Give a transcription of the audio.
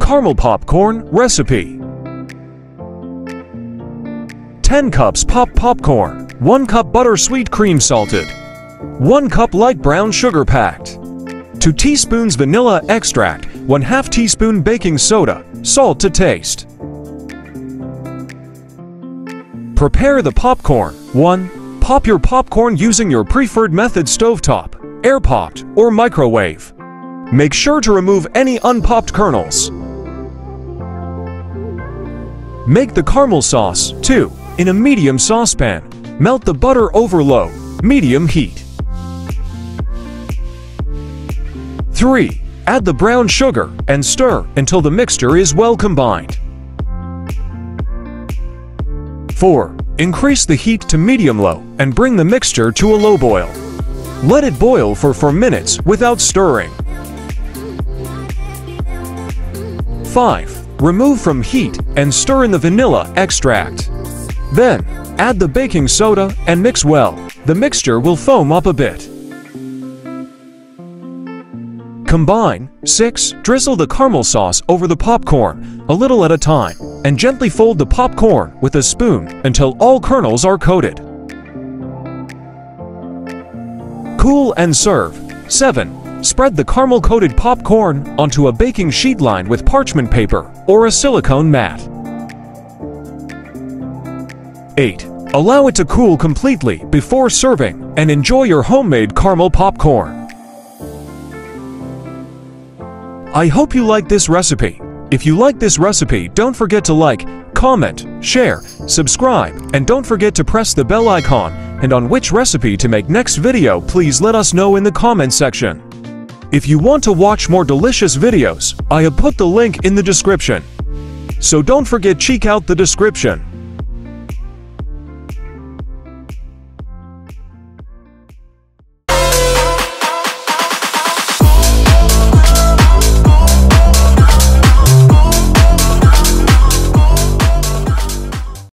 caramel popcorn recipe. 10 cups pop popcorn, 1 cup butter sweet cream salted, 1 cup light brown sugar packed, 2 teaspoons vanilla extract, 1/2 teaspoon baking soda, salt to taste. Prepare the popcorn. 1. Pop your popcorn using your preferred method: stovetop, air-popped, or microwave. Make sure to remove any unpopped kernels. Make the caramel sauce. 2. In a medium saucepan, melt the butter over low, medium heat. 3. Add the brown sugar and stir until the mixture is well combined. 4. Increase the heat to medium-low and bring the mixture to a low boil. Let it boil for 4 minutes without stirring. 5. Remove from heat and stir in the vanilla extract. Then, add the baking soda and mix well. The mixture will foam up a bit. Combine. 6. Drizzle the caramel sauce over the popcorn, a little at a time, and gently fold the popcorn with a spoon until all kernels are coated. Cool and serve. 7. Spread the caramel-coated popcorn onto a baking sheet lined with parchment paper or a silicone mat. 8. Allow it to cool completely before serving and enjoy your homemade caramel popcorn. I hope you like this recipe. If you like this recipe, don't forget to like, comment, share, subscribe, and don't forget to press the bell icon. And on which recipe to make next video, please let us know in the comment section. If you want to watch more delicious videos, I have put the link in the description. So don't forget, check out the description.